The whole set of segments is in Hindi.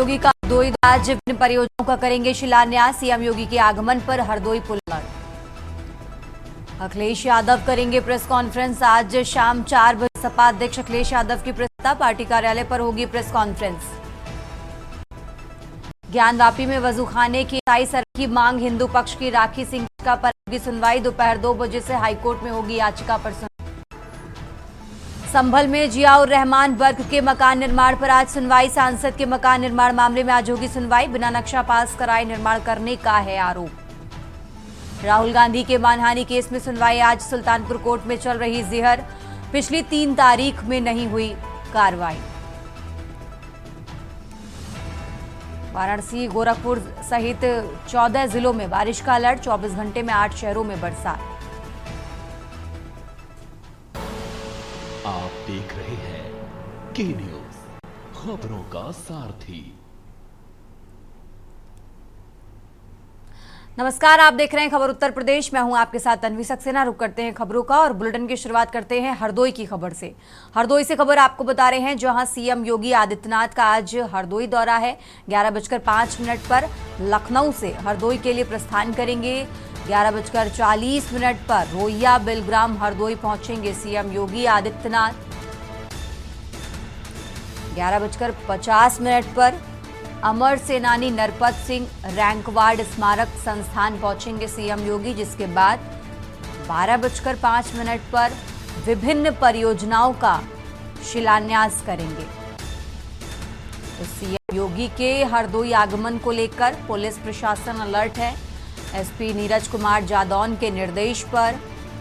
योगी का हरदोई आज विभिन्न परियोजनाओं का करेंगे शिलान्यास। सीएम योगी के आगमन पर हरदोई पुल अलर्ट। अखिलेश यादव करेंगे प्रेस कॉन्फ्रेंस। आज शाम 4 बजे सपा अध्यक्ष अखिलेश यादव की प्रस्ताव पार्टी कार्यालय पर होगी प्रेस कॉन्फ्रेंस। ज्ञानवापी में वजूखाने की 27 अरब की मांग। हिंदू पक्ष की राखी सिंह याचिका पर होगी सुनवाई। दोपहर 2 बजे से हाईकोर्ट में होगी याचिका पर सुनवाई। संभल में जियाउर रहमान वर्ग के मकान निर्माण पर आज सुनवाई। सांसद के मकान निर्माण मामले में आज होगी सुनवाई। बिना नक्शा पास कराए निर्माण करने का है आरोप। राहुल गांधी के मानहानि केस में सुनवाई आज। सुल्तानपुर कोर्ट में चल रही ज़िहर। पिछली 3 तारीख में नहीं हुई कार्रवाई। वाराणसी, गोरखपुर सहित 14 जिलों में बारिश का अलर्ट। 24 घंटे में 8 शहरों में बरसात। आप देख रहे हैं के न्यूज, खबरों का सारथी। नमस्कार, आप देख रहे हैं खबर उत्तर प्रदेश। मैं हूं आपके साथ तन्वी सक्सेना। रुक करते हैं खबरों का और बुलेटिन की शुरुआत करते हैं हरदोई की खबर से। हरदोई से खबर आपको बता रहे हैं, जहां सीएम योगी आदित्यनाथ का आज हरदोई दौरा है। 11:05 पर लखनऊ से हरदोई के लिए प्रस्थान करेंगे। 11:40 पर रोहिया बिलग्राम हरदोई पहुंचेंगे सीएम योगी आदित्यनाथ। 11:50 पर अमर सेनानी नरपत सिंह रैंकवाड़ स्मारक संस्थान पहुंचेंगे सीएम योगी, जिसके बाद 12:05 पर विभिन्न परियोजनाओं का शिलान्यास करेंगे। तो सीएम योगी के हरदोई आगमन को लेकर पुलिस प्रशासन अलर्ट है। एसपी नीरज कुमार जादौन के निर्देश पर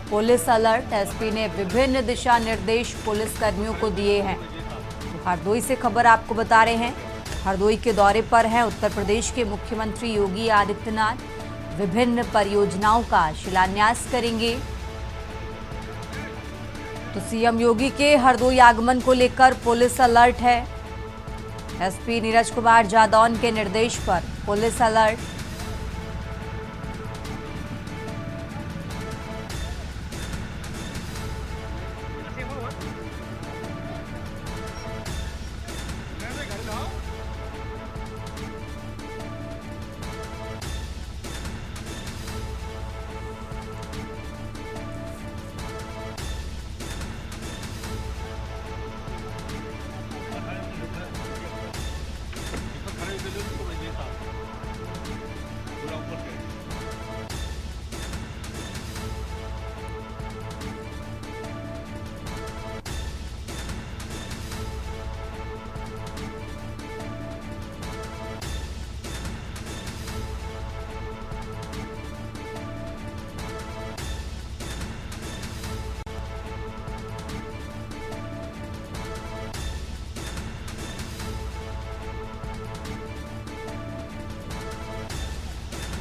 पुलिस अलर्ट। एसपी ने विभिन्न दिशा निर्देश पुलिस कर्मियों को दिए हैं। तो हरदोई से खबर आपको बता रहे हैं, हरदोई के दौरे पर हैं उत्तर प्रदेश के मुख्यमंत्री योगी आदित्यनाथ। विभिन्न परियोजनाओं का शिलान्यास करेंगे। तो सीएम योगी के हरदोई आगमन को लेकर पुलिस अलर्ट है। एसपी नीरज कुमार जादौन के निर्देश पर पुलिस अलर्ट।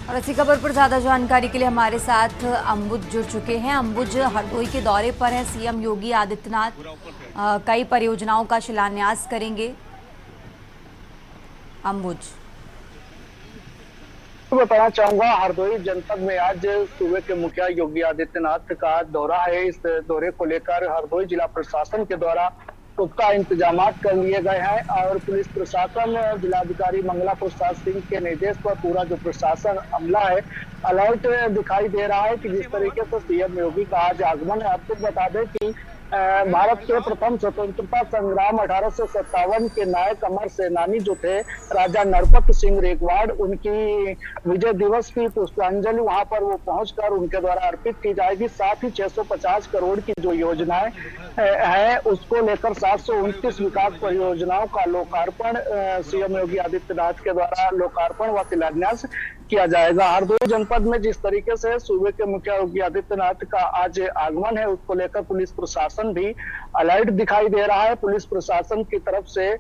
और इसी खबर पर ज्यादा जानकारी के लिए हमारे साथ अंबुज जुड़ चुके हैं। अंबुज, हरदोई के दौरे पर है सीएम योगी आदित्यनाथ, कई परियोजनाओं का शिलान्यास करेंगे। अंबुज, बताना चाहूंगा, हरदोई जनपद में आज सूबे के मुखिया योगी आदित्यनाथ का दौरा है। इस दौरे को लेकर हरदोई जिला प्रशासन के द्वारा पुख्ता इंतजाम कर लिए गए हैं और पुलिस प्रशासन, जिलाधिकारी मंगला प्रसाद सिंह के निर्देश पर पूरा जो प्रशासन अमला है अलर्ट दिखाई दे रहा है कि जिस तरीके से सीएम योगी का आज आगमन है। आपको बता दें कि भारत के प्रथम स्वतंत्रता संग्राम 1857 के नायक अमर सेनानी जो थे राजा नरपत सिंह रेकवाड़, उनकी विजय दिवस की पुष्पांजलि वहां पर वो पहुंचकर उनके द्वारा अर्पित की जाएगी। साथ ही 650 करोड़ की जो योजनाएं है उसको लेकर 729 विकास परियोजनाओं का लोकार्पण सीएम योगी आदित्यनाथ के द्वारा लोकार्पण व शिलान्यास किया जाएगा। हरदोई जनपद में जिस तरीके से सूबे के मुखिया योगी आदित्यनाथ का आज आगमन है उसको लेकर पुलिस प्रशासन भी अलर्ट दिखाई दे रहा है। पुलिस प्रशासन की तरफ से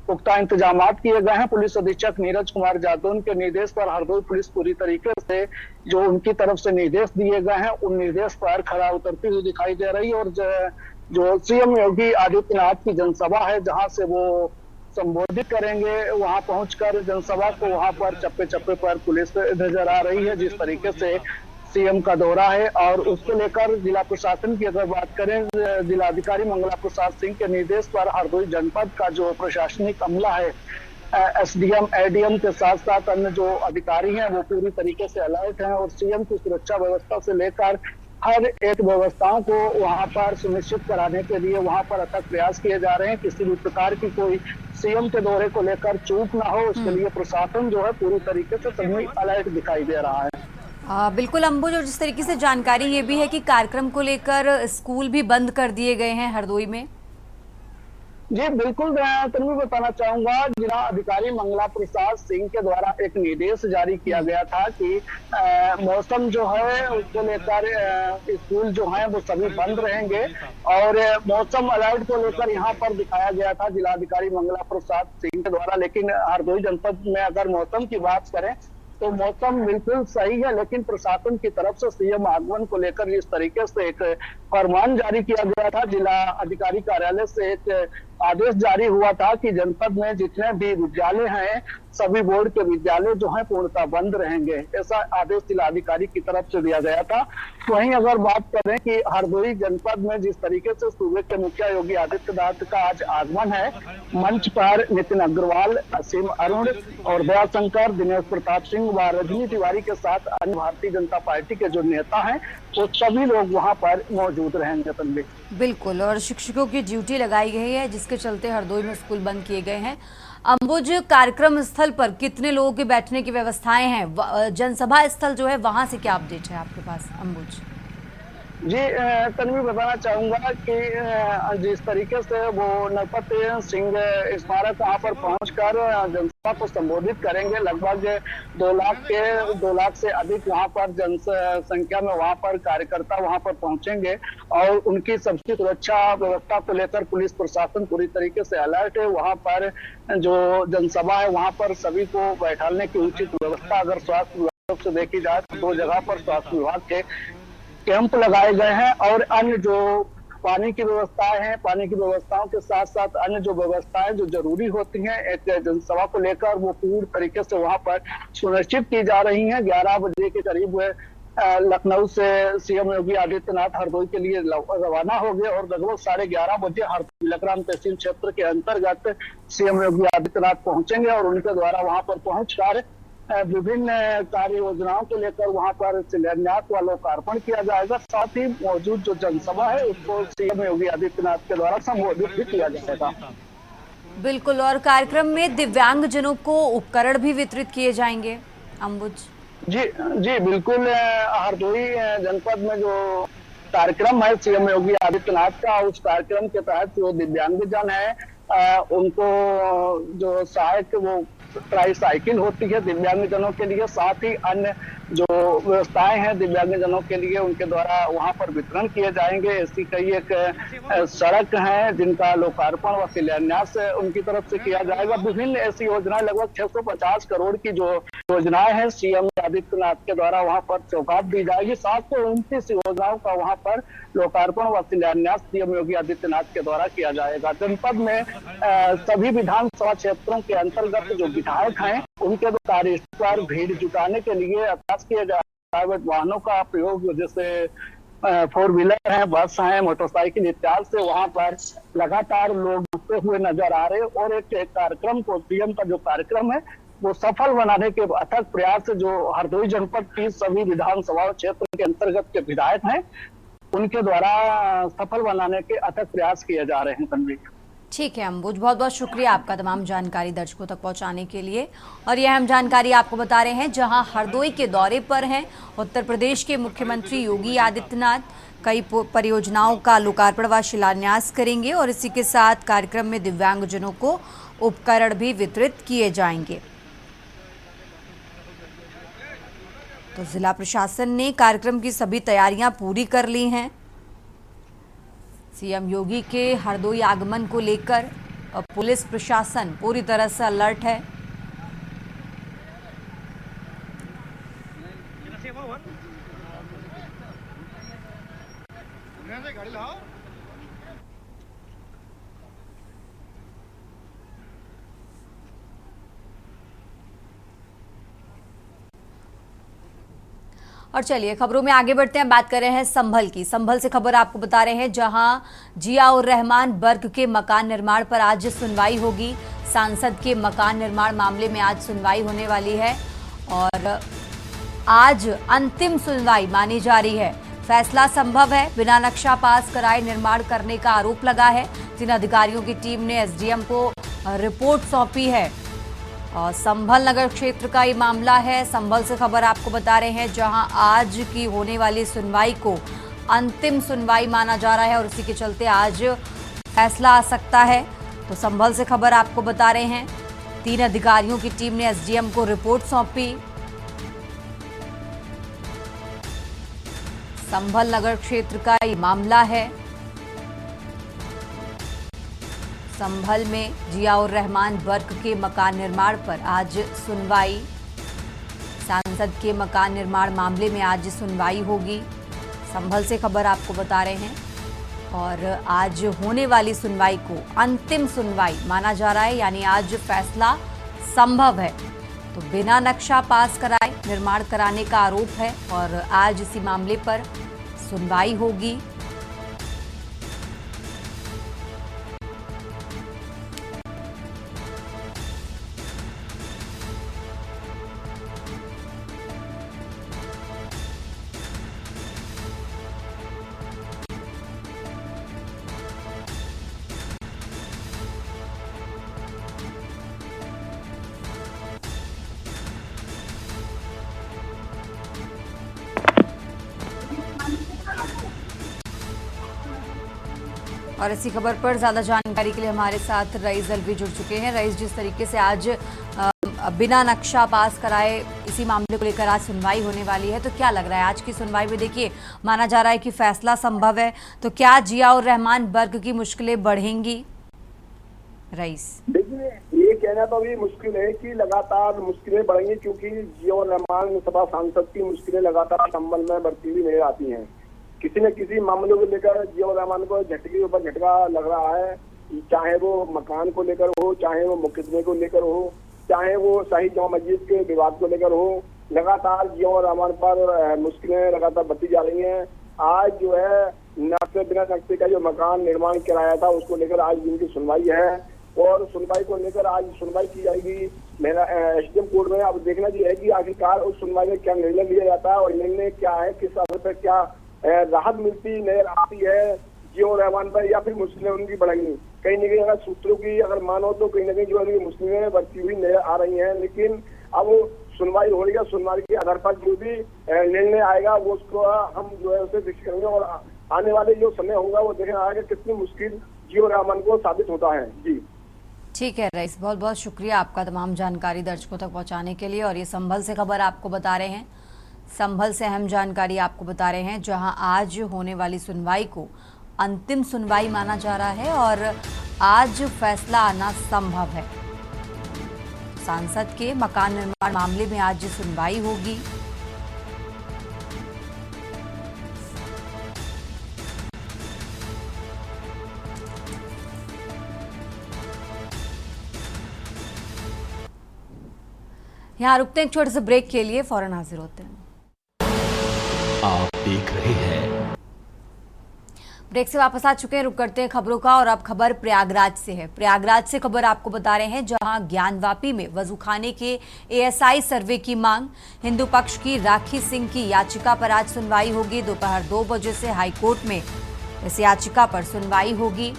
पुख्ता इंतजाम किए गए हैं। पुलिस अधीक्षक नीरज कुमार जादौन के निर्देश पर हरदोई पुलिस पूरी तरीके से जो उनकी तरफ से निर्देश दिए गए हैं उन निर्देश पर खरा उतरती हुई दिखाई दे रही है। और जो सीएम योगी आदित्यनाथ की जनसभा है जहां से वो संबोधित करेंगे, वहां पहुंचकर जनसभा को वहां पर चप्पे चप्पे पर पुलिस नजर आ रही है। जिस तरीके से सीएम का दौरा है और उसको लेकर जिला प्रशासन की अगर बात करें, जिलाधिकारी मंगला प्रसाद सिंह के निर्देश पर हरदोई जनपद का जो प्रशासनिक अमला है एसडीएम, एडीएम के साथ साथ अन्य जो अधिकारी हैं वो पूरी तरीके से अलर्ट हैं और सीएम की सुरक्षा व्यवस्था से लेकर हर एक व्यवस्थाओं को वहां पर सुनिश्चित कराने के लिए वहां पर अथक प्रयास किए जा रहे हैं। किसी भी प्रकार की कोई सीएम के दौरे को लेकर चूक ना हो, उसके लिए प्रशासन जो है पूरी तरीके से सभी अलर्ट दिखाई दे रहा है। बिल्कुल अंबुज, और जिस तरीके से जानकारी ये भी है कि कार्यक्रम को लेकर स्कूल भी बंद कर दिए गए हैं हरदोई में। जी बिल्कुल, मैं तन्वी बताना चाहूंगा, जिला अधिकारी मंगला प्रसाद सिंह के द्वारा एक निर्देश जारी किया गया था कि मौसम जो है उसको लेकर स्कूल जो है वो सभी बंद रहेंगे और मौसम अलर्ट को लेकर यहाँ पर दिखाया गया था जिलाधिकारी मंगला प्रसाद सिंह के द्वारा। लेकिन हरदोई जनपद में अगर मौसम की बात करें तो मौसम बिल्कुल सही है, लेकिन प्रशासन की तरफ से सीएम आगमन को लेकर जिस तरीके से एक फरमान जारी किया गया था, जिला अधिकारी कार्यालय से एक आदेश जारी हुआ था कि जनपद में जितने भी विद्यालय हैं सभी बोर्ड के विद्यालय जो हैं पूर्णतः बंद रहेंगे, ऐसा आदेश जिलाधिकारी की तरफ से दिया गया था। वहीं अगर बात करें कि हरदोई जनपद में जिस तरीके से सूबे के मुखिया योगी आदित्यनाथ का आज आगमन है, मंच पर नितिन अग्रवाल, असीम अरुण और दयाशंकर, दिनेश प्रताप सिंह व रजनी तिवारी के साथ अन्य भारतीय जनता पार्टी के जो नेता हैं वो सभी लोग वहां पर मौजूद रहेंगे। तन्वी बिल्कुल, और शिक्षकों की ड्यूटी लगाई गई है जिसके चलते हरदोई में स्कूल बंद किए गए हैं। अंबुज, कार्यक्रम स्थल पर कितने लोगों के बैठने की व्यवस्थाएं हैं? जनसभा स्थल जो है वहां से क्या अपडेट है आपके पास अंबुज? जी तन्वी बताना चाहूंगा कि जिस तरीके से वो नरपत सिंह स्मारक वहां पर पहुंचकर जनसभा को संबोधित करेंगे। लगभग 2 लाख से अधिक वहां पर जनसंख्या में वहां पर कार्यकर्ता वहां पर पहुंचेंगे और उनकी सबकी सुरक्षा व्यवस्था को लेकर पुलिस प्रशासन पूरी तरीके से अलर्ट है। वहां पर जो जनसभा है वहां पर सभी को बैठाने की उचित व्यवस्था अगर स्वास्थ्य विभाग से देखी जाए तो 2 जगह पर स्वास्थ्य विभाग के कैंप लगाए गए हैं और अन्य जो पानी की व्यवस्थाएं हैं, पानी की व्यवस्थाओं के साथ साथ अन्य जो व्यवस्थाएं जो जरूरी होती हैं एक जनसभा को लेकर वो पूरी तरीके से वहां पर सुनिश्चित की जा रही हैं। 11 बजे के करीब लखनऊ से सीएम योगी आदित्यनाथ हरदोई के लिए रवाना हो गए और लगभग 11:30 बजे हरदोई लखराम तहसील क्षेत्र के अंतर्गत सीएम योगी आदित्यनाथ पहुंचेंगे और उनके द्वारा वहां पर पहुंचकर विभिन्न कार्य योजनाओं को लेकर वहां पर शिलान्यास व लोकार्पण किया जाएगा। साथ ही मौजूद जो जनसभा है उसको सीएम योगी आदित्यनाथ के द्वारा संबोधित भी किया जाएगा। बिल्कुल, और कार्यक्रम में दिव्यांगजनों को उपकरण भी वितरित किए जाएंगे अंबुज? जी बिल्कुल, हरदोई जनपद में जो कार्यक्रम है सीएम योगी आदित्यनाथ का, उस कार्यक्रम के तहत जो दिव्यांगजन है उनको जो सहायक वो ट्राईसाइकिल होती है दिव्यांगजनों के लिए, साथ ही अन्य जो व्यवस्थाएं हैं दिव्यांगजनों के लिए उनके द्वारा वहां पर वितरण किए जाएंगे। ऐसी कई एक सड़क हैं जिनका लोकार्पण व शिलान्यास उनकी तरफ से किया जाएगा। विभिन्न ऐसी योजनाएं लगभग 650 करोड़ की जो योजनाएं हैं सीएम आदित्यनाथ के द्वारा वहां पर सौगात दी जाएगी। 729 योजनाओं का वहां पर लोकार्पण व शिलान्यास सीएम योगी आदित्यनाथ के द्वारा किया जाएगा। जनपद में सभी विधानसभा क्षेत्रों के अंतर्गत जो विधायक हैं उनके द्वारा पर भीड़ जुटाने के लिए अभ्यास किया जा रहा है। प्राइवेट वाहनों का प्रयोग जैसे 4 व्हीलर है, बस है, मोटरसाइकिल इत्यादि से वहां पर लगातार लोग जुटते हुए नजर आ रहे हैं और एक कार्यक्रम को सीएम का जो कार्यक्रम है वो सफल बनाने के अथक प्रयास जो हरदोई जनपद की सभी विधानसभा क्षेत्र के अंतर्गत के विधायक हैं उनके द्वारा सफल बनाने के अथक प्रयास किए जा रहे हैं। तन्वी ठीक है अंबुज, बहुत बहुत शुक्रिया आपका तमाम जानकारी दर्शकों तक पहुंचाने के लिए। और यह हम जानकारी आपको बता रहे हैं जहां हरदोई के दौरे पर हैं उत्तर प्रदेश के मुख्यमंत्री योगी आदित्यनाथ, कई परियोजनाओं का लोकार्पण व शिलान्यास करेंगे और इसी के साथ कार्यक्रम में दिव्यांगजनों को उपकरण भी वितरित किए जाएंगे। तो जिला प्रशासन ने कार्यक्रम की सभी तैयारियां पूरी कर ली हैं। सीएम योगी के हरदोई आगमन को लेकर पुलिस प्रशासन पूरी तरह से अलर्ट है। और चलिए खबरों में आगे बढ़ते हैं, बात कर रहे हैं संभल की। संभल से खबर आपको बता रहे हैं जहां जिया उर रहमान वर्ग के मकान निर्माण पर आज सुनवाई होगी। सांसद के मकान निर्माण मामले में आज सुनवाई होने वाली है और आज अंतिम सुनवाई मानी जा रही है। फैसला संभव है, बिना नक्शा पास कराए निर्माण करने का आरोप लगा है। 3 अधिकारियों की टीम ने एसडीएम को रिपोर्ट सौंपी है और संभल नगर क्षेत्र का ये मामला है। संभल से खबर आपको बता रहे हैं, जहां आज की होने वाली सुनवाई को अंतिम सुनवाई माना जा रहा है और उसी के चलते आज फैसला आ सकता है। तो संभल से खबर आपको बता रहे हैं, 3 अधिकारियों की टीम ने एसडीएम को रिपोर्ट सौंपी। संभल नगर क्षेत्र का ये मामला है। संभल में जियाउर रहमान वर्ग के मकान निर्माण पर आज सुनवाई। सांसद के मकान निर्माण मामले में आज सुनवाई होगी। संभल से खबर आपको बता रहे हैं और आज होने वाली सुनवाई को अंतिम सुनवाई माना जा रहा है, यानी आज फैसला संभव है। तो बिना नक्शा पास कराए निर्माण कराने का आरोप है और आज इसी मामले पर सुनवाई होगी। और इसी खबर पर ज्यादा जानकारी के लिए हमारे साथ रईस अलवी जुड़ चुके हैं। रईस, जिस तरीके से आज बिना नक्शा पास कराए इसी मामले को लेकर आज सुनवाई होने वाली है, तो क्या लग रहा है आज की सुनवाई में? देखिए, माना जा रहा है कि फैसला संभव है, तो क्या जियाउर रहमान वर्ग की मुश्किलें बढ़ेंगी? रईस, देखिए, ये कहना तो अभी मुश्किल है कि लगातार मुश्किलें बढ़ेंगी, क्योंकि जियाउर रहमान सभा सांसद की मुश्किलें लगातार संभल में बढ़ती हुई नजर आती हैं। किसी न किसी मामले को लेकर जियाउर रहमान को झटके के ऊपर झटका लग रहा है, चाहे वो मकान को लेकर हो, चाहे वो मुकदमे को लेकर हो, चाहे वो शाही जामा मस्जिद के विवाद को लेकर हो। लगातार जियाउर रहमान पर मुश्किलें लगातार बढ़ती जा रही हैं। आज जो है नक्शे बिना नक्शे का जो मकान निर्माण कराया था उसको लेकर आज दिन की सुनवाई है और सुनवाई को लेकर आज सुनवाई की जाएगी मेरा एसडीएम कोर्ट में। अब देखना ये है कि आखिरकार उस सुनवाई में क्या निर्णय लिया जाता है और निर्णय क्या है, किस आधार पर क्या राहत मिलती नजर आती है जियाउर रहमान पर, या फिर मुश्किलें उनकी बढ़ेंगी। कहीं न कहीं अगर सूत्रों की अगर मानो तो कहीं न कहीं जो है मुश्किलें बढ़ती हुई नजर आ रही हैं। लेकिन अब सुनवाई हो रही है, सुनवाई के आधार पर जो भी निर्णय आएगा वो उसको हम जो है उसे विकसित करेंगे और आने वाले जो समय होगा वो देखना आएगा कितनी मुश्किल जियाउर रहमान को साबित होता है। जी ठीक है रईस, बहुत बहुत शुक्रिया आपका तमाम जानकारी दर्शकों तक पहुंचाने के लिए। और ये संभल से खबर आपको बता रहे हैं, संभल से अहम जानकारी आपको बता रहे हैं, जहां आज होने वाली सुनवाई को अंतिम सुनवाई माना जा रहा है और आज फैसला आना संभव है। सांसद के मकान निर्माण मामले में आज सुनवाई होगी। यहां रुकते हैं एक छोटे से ब्रेक के लिए, फौरन हाजिर होते हैं। आप देख रहे हैं, ब्रेक से वापस आ चुके हैं। रुक करते हैं खबरों का और अब खबर प्रयागराज से है। प्रयागराज से खबर आपको बता रहे हैं, जहां ज्ञानवापी में वजूखाने के एएसआई सर्वे की मांग। हिंदू पक्ष की राखी सिंह की याचिका पर आज सुनवाई होगी। दोपहर 2 बजे से हाईकोर्ट में इस याचिका पर सुनवाई होगी।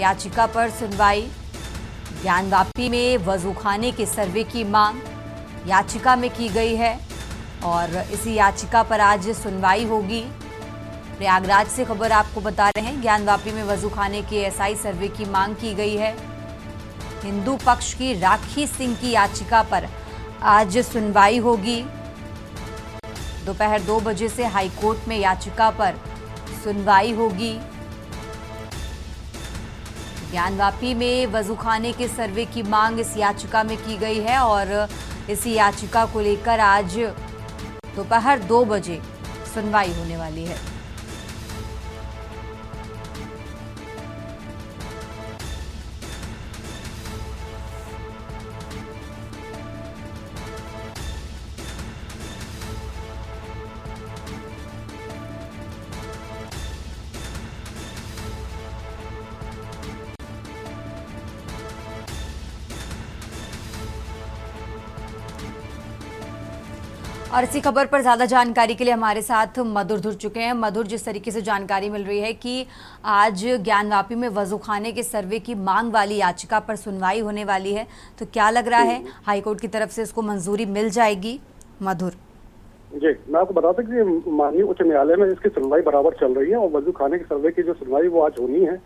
याचिका पर सुनवाई, ज्ञानवापी में वजूखाने के सर्वे की मांग याचिका में की गई है और इसी याचिका पर आज सुनवाई होगी। प्रयागराज से खबर आपको बता रहे हैं, ज्ञानवापी में वजूखाने के एएसआई सर्वे की मांग की गई है। हिंदू पक्ष की राखी सिंह की याचिका पर आज सुनवाई होगी। दोपहर 2 बजे से हाईकोर्ट में याचिका पर सुनवाई होगी। ज्ञानवापी में वजूखाने के सर्वे की मांग इस याचिका में की गई है और इसी याचिका को लेकर आज दोपहर 2 बजे सुनवाई होने वाली है। और इसी खबर पर ज्यादा जानकारी के लिए हमारे साथ मधुर जुड़ चुके हैं। मधुर, जिस तरीके से जानकारी मिल रही है कि आज ज्ञानवापी में वजूखाने के सर्वे की मांग वाली याचिका पर सुनवाई होने वाली है, तो क्या लग रहा है हाईकोर्ट की तरफ से इसको मंजूरी मिल जाएगी? मधुर जी, मैं आपको बता दूं कि माननीय उच्च न्यायालय में इसकी सुनवाई बराबर चल रही है और वजूखाने के सर्वे की जो सुनवाई वो आज होनी है,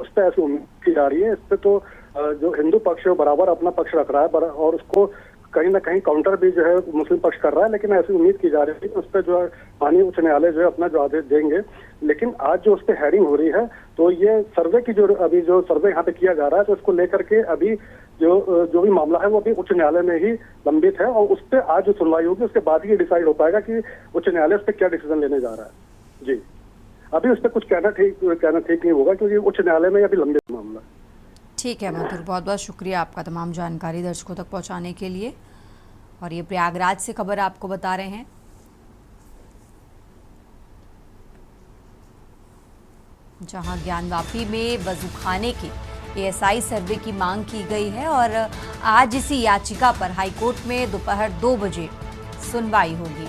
उस पर ऐसी उम्मीद की जा रही है। इस पे तो जो हिंदू पक्ष है वो बराबर अपना पक्ष रख रहा है और उसको कहीं ना कहीं काउंटर भी जो है मुस्लिम पक्ष कर रहा है, लेकिन ऐसी उम्मीद की जा रही है कि उस पर जो है माननीय उच्च न्यायालय जो है अपना जो आदेश देंगे। लेकिन आज जो उस पर हेयरिंग हो रही है, तो ये सर्वे की जो अभी जो सर्वे यहाँ पे किया जा रहा है, तो इसको लेकर के अभी जो भी मामला है वो अभी उच्च न्यायालय में ही लंबित है और उस पर आज जो सुनवाई होगी उसके बाद ही डिसाइड हो पाएगा कि उच्च न्यायालय उस पर क्या डिसीजन लेने जा रहा है। जी, अभी उस पर कुछ कहना ठीक नहीं होगा क्योंकि उच्च न्यायालय में अभी लंबित मामला है। ठीक है मधुर, बहुत बहुत शुक्रिया आपका तमाम जानकारी दर्शकों तक पहुंचाने के लिए। और ये प्रयागराज से खबर आपको बता रहे हैं। जहां ज्ञानवापी में वजूखाने के एएसआई सर्वे की मांग की गई है और आज इसी याचिका पर हाईकोर्ट में दोपहर 2 बजे सुनवाई होगी।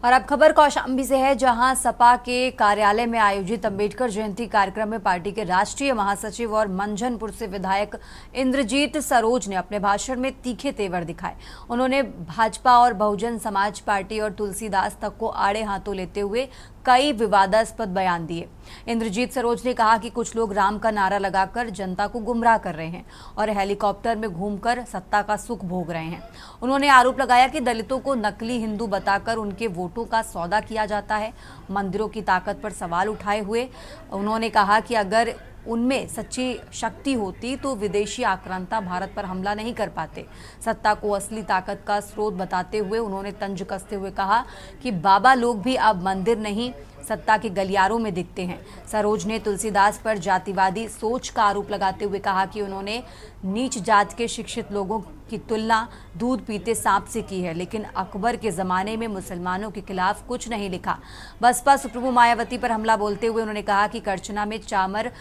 और अब खबर कौशाम्बी से है, जहां सपा के कार्यालय में आयोजित अंबेडकर जयंती कार्यक्रम में पार्टी के राष्ट्रीय महासचिव और मंझनपुर से विधायक इंद्रजीत सरोज ने अपने भाषण में तीखे तेवर दिखाए। उन्होंने भाजपा और बहुजन समाज पार्टी और तुलसीदास तक को आड़े हाथों लेते हुए कई विवादास्पद बयान दिए। इंद्रजीत सरोज ने कहा कि कुछ लोग राम का नारा लगाकर जनता को गुमराह कर रहे हैं और हेलीकॉप्टर में घूमकर सत्ता का सुख भोग रहे हैं। उन्होंने आरोप लगाया कि दलितों को नकली हिंदू बताकर उनके वोटों का सौदा किया जाता है। मंदिरों की ताकत पर सवाल उठाए हुए उन्होंने कहा कि अगर उनमें सच्ची शक्ति होती तो विदेशी आक्रांता भारत पर हमला नहीं कर पाते। सत्ता को असली ताकत का स्रोत बताते हुए उन्होंने तंज कसते हुए कहा कि बाबा लोग भी अब मंदिर नहीं सत्ता के गलियारों में दिखते हैं। सरोज ने तुलसीदास पर जातिवादी सोच का आरोप लगाते हुए कहा कि उन्होंने नीच जात के शिक्षित लोगों की तुलना दूध पीते सांप से की है, लेकिन अकबर के ज़माने में मुसलमानों के खिलाफ कुछ नहीं लिखा। बसपा सुप्रीमो मायावती पर हमला बोलते हुए उन्होंने कहा कि करछना में चामर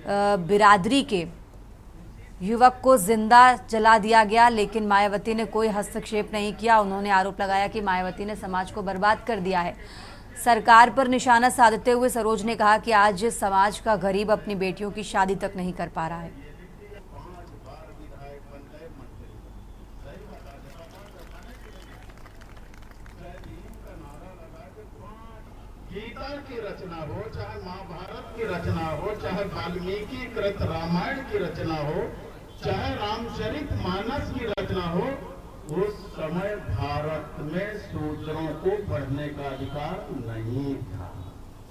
बिरादरी के युवक को जिंदा जला दिया गया, लेकिन मायावती ने कोई हस्तक्षेप नहीं किया। उन्होंने आरोप लगाया कि मायावती ने समाज को बर्बाद कर दिया है। सरकार पर निशाना साधते हुए सरोज ने कहा कि आज समाज का गरीब अपनी बेटियों की शादी तक नहीं कर पा रहा है। गीता की रचना हो, चाहे महाभारत की रचना हो, चाहे वाल्मीकि कृत रामायण की रचना हो, चाहे रामचरित मानस की रचना हो, उस समय भारत में शूद्रों को पढ़ने का अधिकार नहीं था।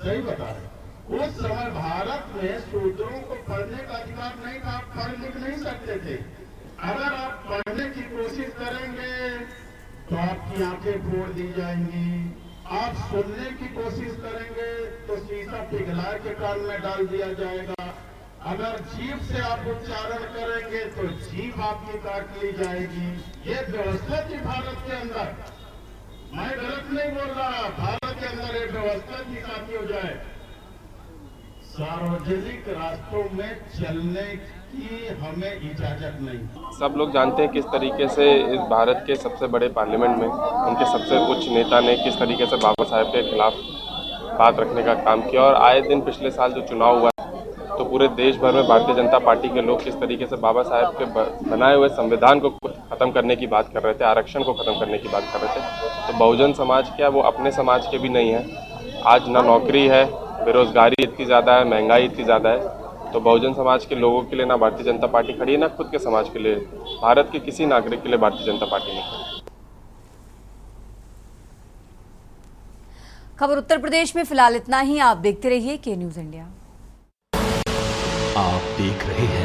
सही बता रहे, उस समय भारत में शूद्रों को पढ़ने का अधिकार नहीं था। आप पढ़ लिख नहीं सकते थे। अगर आप पढ़ने की कोशिश करेंगे तो आपकी आंखें फोड़ दी जाएंगी। आप सुनने की कोशिश करेंगे तो शीशा पिघला के कान में डाल दिया जाएगा। अगर जीभ से आप उच्चारण करेंगे तो जीभ आपकी काट ली जाएगी। ये व्यवस्था थी भारत के अंदर। मैं गलत नहीं बोल रहा, भारत के अंदर ये व्यवस्था थी साथियों। जाए सार्वजनिक रास्तों में चलने की हमें इजाजत नहीं। सब लोग जानते हैं किस तरीके से इस भारत के सबसे बड़े पार्लियामेंट में उनके सबसे उच्च नेता ने किस तरीके से बाबा साहेब के खिलाफ बात रखने का काम किया। और आए दिन पिछले साल जो चुनाव हुआ तो पूरे देश भर में भारतीय जनता पार्टी के लोग किस तरीके से बाबा साहेब के बनाए हुए संविधान को खत्म करने की बात कर रहे थे, आरक्षण को खत्म करने की बात कर रहे थे। तो बहुजन समाज क्या वो अपने समाज के भी नहीं है। आज ना नौकरी है, बेरोजगारी इतनी ज़्यादा है, महंगाई इतनी ज़्यादा है, तो बहुजन समाज के लोगों के लिए ना भारतीय जनता पार्टी खड़ी है, ना खुद के समाज के लिए, भारत के किसी नागरिक के लिए भारतीय जनता पार्टी नहीं खड़ी। खबर उत्तर प्रदेश में फिलहाल इतना ही। आप देखते रहिए के न्यूज़ इंडिया। आप देख रहे हैं